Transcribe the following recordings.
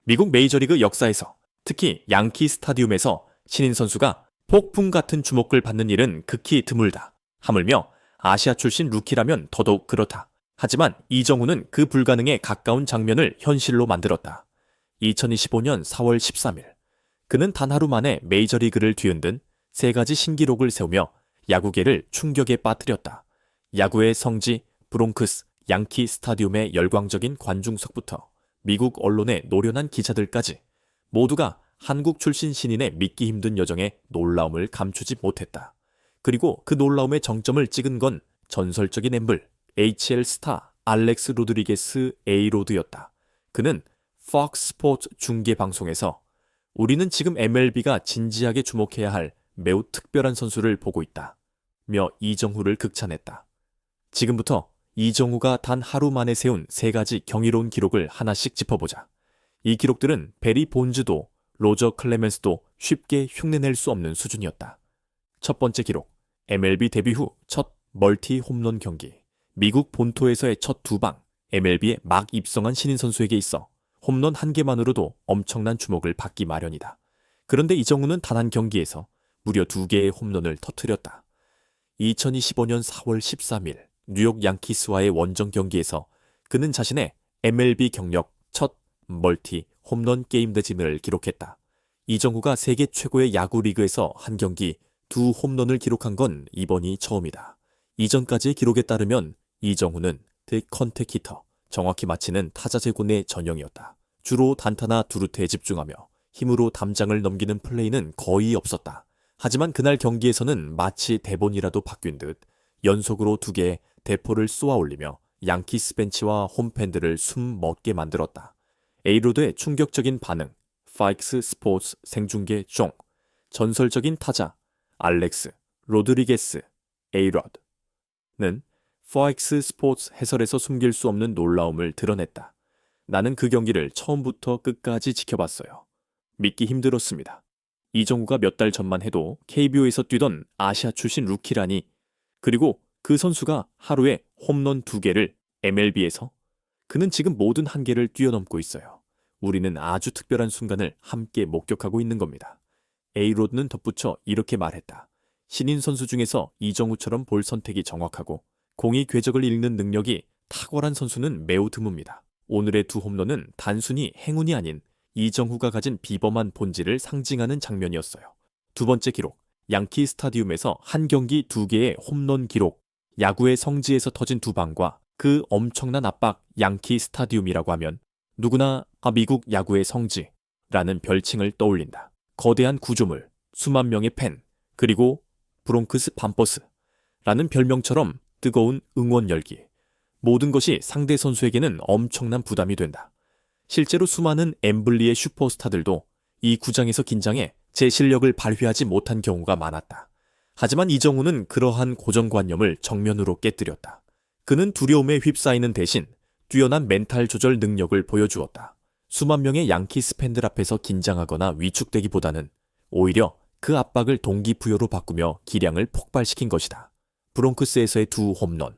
미국 메이저리그 역사에서 특히 양키 스타디움에서 신인 선수가 폭풍 같은 주목을 받는 일은 극히 드물다. 하물며 아시아 출신 루키라면 더더욱 그렇다. 하지만 이정우는 그 불가능에 가까운 장면을 현실로 만들었다. 2025년 4월 13일 그는 단 하루 만에 메이저리그를 뒤흔든 세 가지 신기록을 세우며 야구계를 충격에 빠뜨렸다. 야구의 성지 브롱크스 양키 스타디움의 열광적인 관중석부터 미국 언론의 노련한 기자들까지 모두가 한국 출신 신인의 믿기 힘든 여정에 놀라움을 감추지 못했다. 그리고 그 놀라움의 정점을 찍은 건 전설적인 앰블 HL 스타 알렉스 로드리게스 A로드였다. 그는 폭스 스포츠 중계 방송에서 우리는 지금 MLB가 진지하게 주목해야 할 매우 특별한 선수를 보고 있다. 며 이정후를 극찬했다. 지금부터 이정후가 단 하루 만에 세운 세 가지 경이로운 기록을 하나씩 짚어보자. 이 기록들은 베리 본즈도 로저 클레멘스도 쉽게 흉내낼 수 없는 수준이었다. 첫 번째 기록, MLB 데뷔 후 첫 멀티 홈런 경기. 미국 본토에서의 첫 두 방, MLB에 막 입성한 신인 선수에게 있어 홈런 한 개만으로도 엄청난 주목을 받기 마련이다. 그런데 이정후는 단 한 경기에서 무려 두 개의 홈런을 터뜨렸다. 2025년 4월 13일 뉴욕 양키스와의 원정 경기에서 그는 자신의 MLB 경력 첫 멀티 홈런 게임 대진을 기록했다. 이정후가 세계 최고의 야구 리그에서 한 경기 두 홈런을 기록한 건 이번이 처음이다. 이전까지의 기록에 따르면 이정후는 드 컨택 히터, 정확히 맞히는 타자 제군의 전형이었다. 주로 단타나 두루트에 집중하며 힘으로 담장을 넘기는 플레이는 거의 없었다. 하지만 그날 경기에서는 마치 대본이라도 바뀐 듯 연속으로 두 개의 대포를 쏘아 올리며 양키스 벤치와 홈팬들을 숨 먹게 만들었다. A로드의 충격적인 반응, 파익스 스포츠 생중계 종, 전설적인 타자, 알렉스, 로드리게스, A로드는 파익스 스포츠 해설에서 숨길 수 없는 놀라움을 드러냈다. 나는 그 경기를 처음부터 끝까지 지켜봤어요. 믿기 힘들었습니다. 이정후가 몇 달 전만 해도 KBO에서 뛰던 아시아 출신 루키라니, 그리고 그 선수가 하루에 홈런 2개를 MLB에서, 그는 지금 모든 한계를 뛰어넘고 있어요. 우리는 아주 특별한 순간을 함께 목격하고 있는 겁니다. A로드는 덧붙여 이렇게 말했다. 신인 선수 중에서 이정후처럼 볼 선택이 정확하고 공이 궤적을 읽는 능력이 탁월한 선수는 매우 드뭅니다. 오늘의 두 홈런은 단순히 행운이 아닌 이정후가 가진 비범한 본질을 상징하는 장면이었어요. 두 번째 기록, 양키 스타디움에서 한 경기 2개의 홈런 기록. 야구의 성지에서 터진 두 방과 그 엄청난 압박 양키 스타디움이라고 하면 누구나 미국 야구의 성지라는 별칭을 떠올린다. 거대한 구조물, 수만 명의 팬, 그리고 브롱크스 밤버스라는 별명처럼 뜨거운 응원 열기. 모든 것이 상대 선수에게는 엄청난 부담이 된다. 실제로 수많은 엠블리의 슈퍼스타들도 이 구장에서 긴장해 제 실력을 발휘하지 못한 경우가 많았다. 하지만 이정후는 그러한 고정관념을 정면으로 깨뜨렸다. 그는 두려움에 휩싸이는 대신 뛰어난 멘탈 조절 능력을 보여주었다. 수만 명의 양키스 팬들 앞에서 긴장하거나 위축되기보다는 오히려 그 압박을 동기부여로 바꾸며 기량을 폭발시킨 것이다. 브롱크스에서의 두 홈런,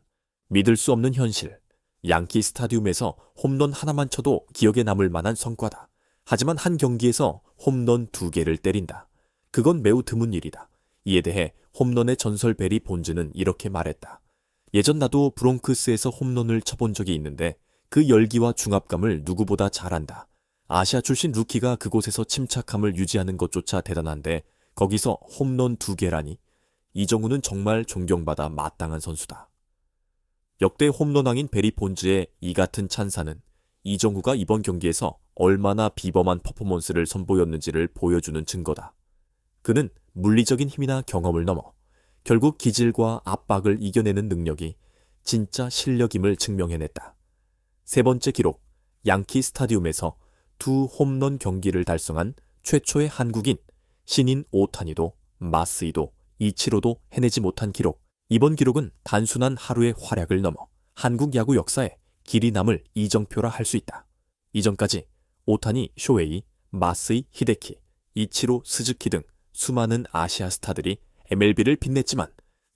믿을 수 없는 현실. 양키 스타디움에서 홈런 하나만 쳐도 기억에 남을 만한 성과다. 하지만 한 경기에서 홈런 2개를 때린다. 그건 매우 드문 일이다. 이에 대해 홈런의 전설 베리 본즈는 이렇게 말했다. 예전 나도 브롱크스에서 홈런을 쳐본 적이 있는데 그 열기와 중압감을 누구보다 잘 안다. 아시아 출신 루키가 그곳에서 침착함을 유지하는 것조차 대단한데 거기서 홈런 2개라니. 이정후는 정말 존경받아 마땅한 선수다. 역대 홈런왕인 베리 본즈의 이 같은 찬사는 이정후가 이번 경기에서 얼마나 비범한 퍼포먼스를 선보였는지를 보여주는 증거다. 그는 물리적인 힘이나 경험을 넘어 결국 기질과 압박을 이겨내는 능력이 진짜 실력임을 증명해냈다. 세 번째 기록, 양키 스타디움에서 두 홈런 경기를 달성한 최초의 한국인, 신인 오타니도, 마스이도, 이치로도 해내지 못한 기록. 이번 기록은 단순한 하루의 활약을 넘어 한국 야구 역사에 길이 남을 이정표라 할 수 있다. 이전까지 오타니, 쇼헤이, 마스이, 히데키, 이치로, 스즈키 등 수많은 아시아 스타들이 MLB를 빛냈지만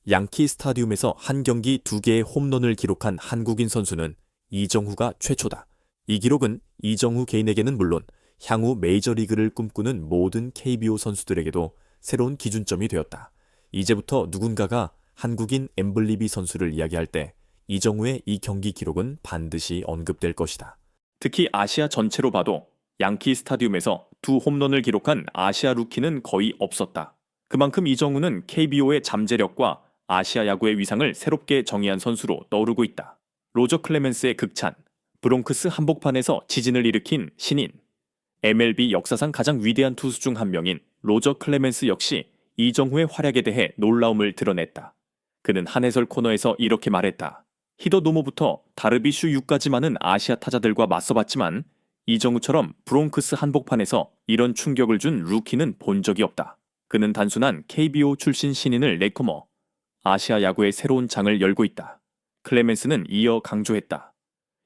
양키 스타디움에서 한 경기 2개의 홈런을 기록한 한국인 선수는 이정후가 최초다. 이 기록은 이정후 개인에게는 물론 향후 메이저리그를 꿈꾸는 모든 KBO 선수들에게도 새로운 기준점이 되었다. 이제부터 누군가가 한국인 엠블리비 선수를 이야기할 때 이정우의 이 경기 기록은 반드시 언급될 것이다. 특히 아시아 전체로 봐도 양키 스타디움에서 2홈런을 기록한 아시아 루키는 거의 없었다. 그만큼 이정우는 KBO의 잠재력과 아시아 야구의 위상을 새롭게 정의한 선수로 떠오르고 있다. 로저 클레멘스의 극찬, 브롱크스 한복판에서 지진을 일으킨 신인, MLB 역사상 가장 위대한 투수 중 한 명인 로저 클레멘스 역시 이정후의 활약에 대해 놀라움을 드러냈다. 그는 한 해설 코너에서 이렇게 말했다. 히더 노모부터 다르비슈 유까지 많은 아시아 타자들과 맞서봤지만 이정후처럼 브롱크스 한복판에서 이런 충격을 준 루키는 본 적이 없다. 그는 단순한 KBO 출신 신인을 내코머 아시아 야구의 새로운 장을 열고 있다. 클레멘스는 이어 강조했다.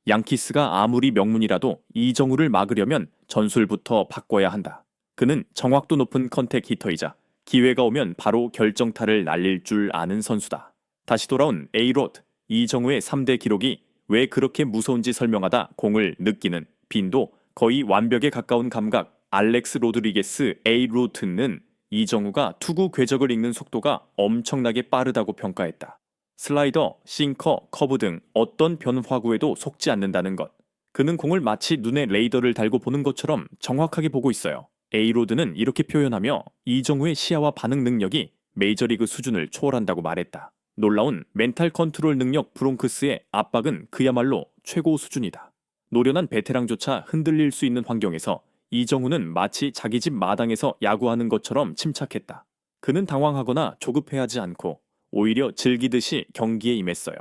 양키스가 아무리 명문이라도 이정후를 막으려면 전술부터 바꿔야 한다. 그는 정확도 높은 컨택 히터이자 기회가 오면 바로 결정타를 날릴 줄 아는 선수다. 다시 돌아온 A로드, 이정후의 3대 기록이 왜 그렇게 무서운지 설명하다 공을 느끼는 빈도 거의 완벽에 가까운 감각 알렉스 로드리게스 A로트는 이정후가 투구 궤적을 읽는 속도가 엄청나게 빠르다고 평가했다. 슬라이더, 싱커, 커브 등 어떤 변화구에도 속지 않는다는 것. 그는 공을 마치 눈에 레이더를 달고 보는 것처럼 정확하게 보고 있어요. A로드는 이렇게 표현하며 이정후의 시야와 반응 능력이 메이저리그 수준을 초월한다고 말했다. 놀라운 멘탈 컨트롤 능력 브롱크스의 압박은 그야말로 최고 수준이다. 노련한 베테랑조차 흔들릴 수 있는 환경에서 이정후는 마치 자기 집 마당에서 야구하는 것처럼 침착했다. 그는 당황하거나 조급해하지 않고 오히려 즐기듯이 경기에 임했어요.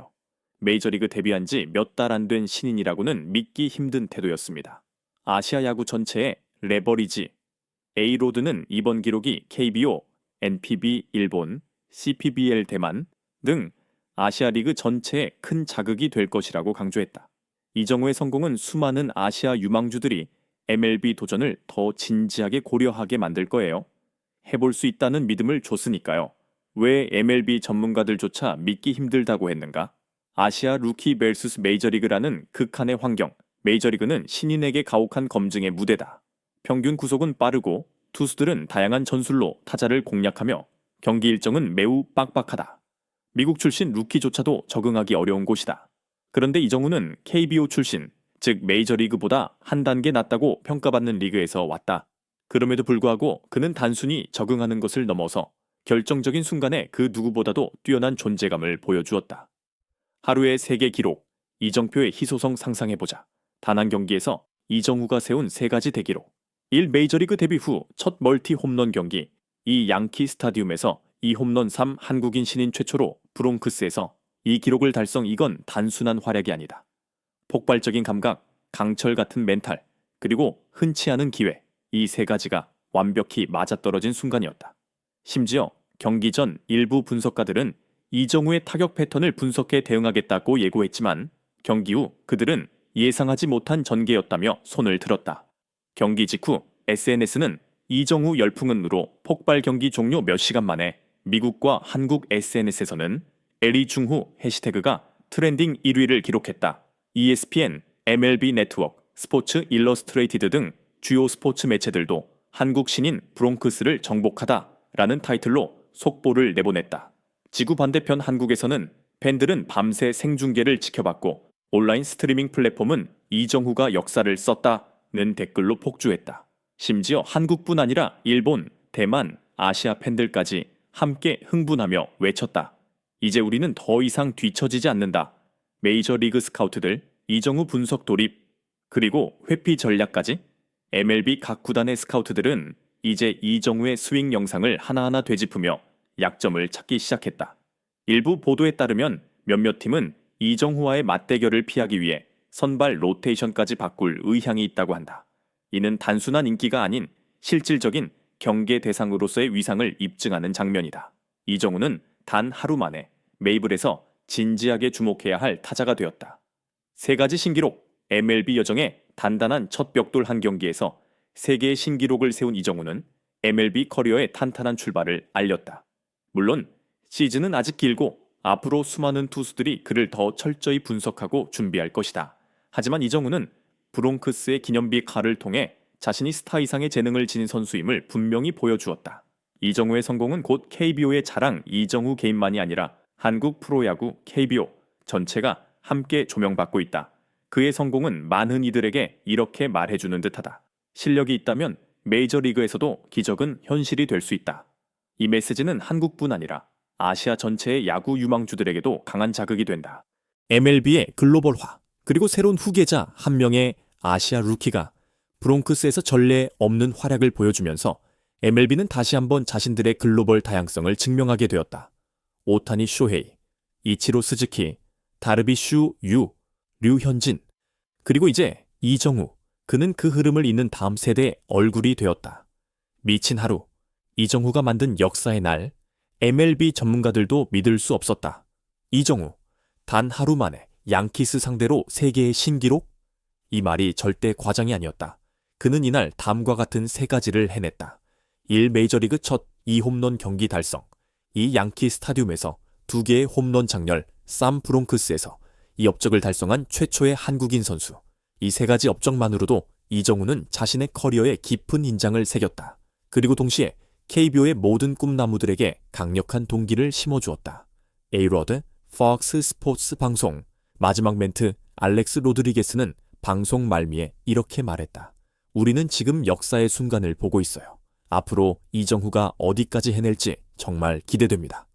메이저리그 데뷔한 지 몇 달 안 된 신인이라고는 믿기 힘든 태도였습니다. 아시아 야구 전체의 레버리지, A로드는 이번 기록이 KBO, NPB 일본, CPBL 대만 등 아시아 리그 전체에 큰 자극이 될 것이라고 강조했다. 이정후의 성공은 수많은 아시아 유망주들이 MLB 도전을 더 진지하게 고려하게 만들 거예요. 해볼 수 있다는 믿음을 줬으니까요. 왜 MLB 전문가들조차 믿기 힘들다고 했는가? 아시아 루키 vs 메이저리그라는 극한의 환경. 메이저리그는 신인에게 가혹한 검증의 무대다. 평균 구속은 빠르고 투수들은 다양한 전술로 타자를 공략하며 경기 일정은 매우 빡빡하다. 미국 출신 루키조차도 적응하기 어려운 곳이다. 그런데 이정후는 KBO 출신, 즉 메이저리그보다 한 단계 낮다고 평가받는 리그에서 왔다. 그럼에도 불구하고 그는 단순히 적응하는 것을 넘어서 결정적인 순간에 그 누구보다도 뛰어난 존재감을 보여주었다. 하루의 세계 기록, 이정표의 희소성 상상해보자. 단 한 경기에서 이정후가 세운 3가지 대기록. 1. 메이저리그 데뷔 후 첫 멀티 홈런 경기. 이 양키 스타디움에서 2홈런 3 한국인 신인 최초로 브롱크스에서 이 기록을 달성. 이건 단순한 활약이 아니다. 폭발적인 감각, 강철 같은 멘탈, 그리고 흔치 않은 기회. 이 3가지가 완벽히 맞아떨어진 순간이었다. 심지어 경기 전 일부 분석가들은 이정후의 타격 패턴을 분석해 대응하겠다고 예고했지만 경기 후 그들은 예상하지 못한 전개였다며 손을 들었다. 경기 직후 SNS는 이정후 열풍은으로 폭발. 경기 종료 몇 시간 만에 미국과 한국 SNS에서는 에리 중후 해시태그가 트렌딩 1위를 기록했다. ESPN, MLB 네트워크, 스포츠 일러스트레이티드 등 주요 스포츠 매체들도 한국 신인 브롱크스를 정복하다 라는 타이틀로 속보를 내보냈다. 지구 반대편 한국에서는 팬들은 밤새 생중계를 지켜봤고 온라인 스트리밍 플랫폼은 이정후가 역사를 썼다는 댓글로 폭주했다. 심지어 한국뿐 아니라 일본, 대만, 아시아 팬들까지 함께 흥분하며 외쳤다. 이제 우리는 더 이상 뒤처지지 않는다. 메이저리그 스카우트들, 이정후 분석 돌입, 그리고 회피 전략까지 MLB 각 구단의 스카우트들은 이제 이정후의 스윙 영상을 하나하나 되짚으며 약점을 찾기 시작했다. 일부 보도에 따르면 몇몇 팀은 이정후와의 맞대결을 피하기 위해 선발 로테이션까지 바꿀 의향이 있다고 한다. 이는 단순한 인기가 아닌 실질적인 경계 대상으로서의 위상을 입증하는 장면이다. 이정후는 단 하루 만에 메이블에서 진지하게 주목해야 할 타자가 되었다. 3가지 신기록, MLB 여정의 단단한 첫 벽돌 한 경기에서 3개의 신기록을 세운 이정후는 MLB 커리어의 탄탄한 출발을 알렸다. 물론 시즌은 아직 길고 앞으로 수많은 투수들이 그를 더 철저히 분석하고 준비할 것이다. 하지만 이정후는 브롱크스의 기념비 칼을 통해 자신이 스타 이상의 재능을 지닌 선수임을 분명히 보여주었다. 이정우의 성공은 곧 KBO의 자랑 이정우 개인만이 아니라 한국 프로야구 KBO 전체가 함께 조명받고 있다. 그의 성공은 많은 이들에게 이렇게 말해주는 듯하다. 실력이 있다면 메이저리그에서도 기적은 현실이 될 수 있다. 이 메시지는 한국뿐 아니라 아시아 전체의 야구 유망주들에게도 강한 자극이 된다. MLB의 글로벌화, 그리고 새로운 후계자 한 명의 아시아 루키가 브롱크스에서 전례 없는 활약을 보여주면서 MLB는 다시 한번 자신들의 글로벌 다양성을 증명하게 되었다. 오타니 쇼헤이, 이치로 스즈키, 다르비슈 유, 류현진, 그리고 이제 이정우, 그는 그 흐름을 잇는 다음 세대의 얼굴이 되었다. 미친 하루, 이정우가 만든 역사의 날, MLB 전문가들도 믿을 수 없었다. 이정우, 단 하루 만에 양키스 상대로 세계의 신기록? 이 말이 절대 과장이 아니었다. 그는 이날 다음과 같은 세 가지를 해냈다. 1. 메이저리그 첫 2홈런 경기 달성. 2. 양키 스타디움에서 2개의 홈런 장렬, 쌈 브롱크스에서 이 업적을 달성한 최초의 한국인 선수. 이 세 가지 업적만으로도 이정우는 자신의 커리어에 깊은 인장을 새겼다. 그리고 동시에 KBO의 모든 꿈나무들에게 강력한 동기를 심어주었다. 에이로드, 폭스 스포츠 방송. 마지막 멘트, 알렉스 로드리게스는 방송 말미에 이렇게 말했다. 우리는 지금 역사의 순간을 보고 있어요. 앞으로 이정후가 어디까지 해낼지 정말 기대됩니다.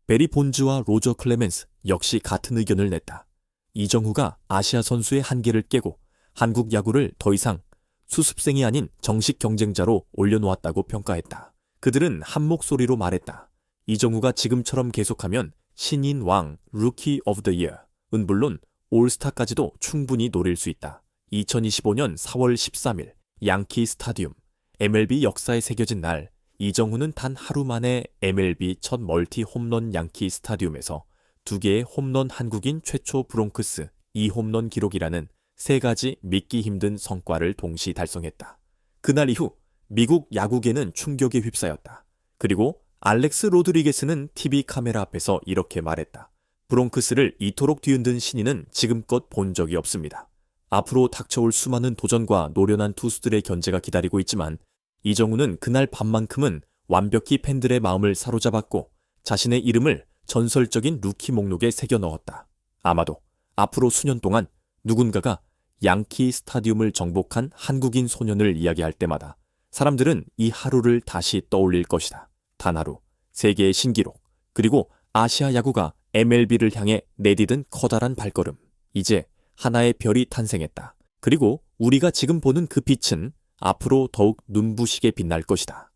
베리 본즈와 로저 클레멘스 역시 같은 의견을 냈다. 이정후가 아시아 선수의 한계를 깨고 한국 야구를 더 이상 수습생이 아닌 정식 경쟁자로 올려놓았다고 평가했다. 그들은 한 목소리로 말했다. 이정후가 지금처럼 계속하면 신인 왕, 루키 오브 더 이어은 물론 올스타까지도 충분히 노릴 수 있다. 2025년 4월 13일 양키 스타디움, MLB 역사에 새겨진 날, 이정후는 단 하루 만에 MLB 첫 멀티 홈런 양키 스타디움에서 2개의 홈런 한국인 최초 브롱크스 2홈런 기록이라는 세 가지 믿기 힘든 성과를 동시 달성했다. 그날 이후 미국 야구계는 충격에 휩싸였다. 그리고 알렉스 로드리게스는 TV 카메라 앞에서 이렇게 말했다. 브롱크스를 이토록 뒤흔든 신인은 지금껏 본 적이 없습니다. 앞으로 닥쳐올 수많은 도전과 노련한 투수들의 견제가 기다리고 있지만 이정우는 그날 밤만큼은 완벽히 팬들의 마음을 사로잡았고 자신의 이름을 전설적인 루키 목록에 새겨 넣었다. 아마도 앞으로 수년 동안 누군가가 양키 스타디움을 정복한 한국인 소년을 이야기할 때마다 사람들은 이 하루를 다시 떠올릴 것이다. 단 하루, 세계의 신기록, 그리고 아시아 야구가 MLB를 향해 내디딘 커다란 발걸음. 이제 하나의 별이 탄생했다. 그리고 우리가 지금 보는 그 빛은 앞으로 더욱 눈부시게 빛날 것이다.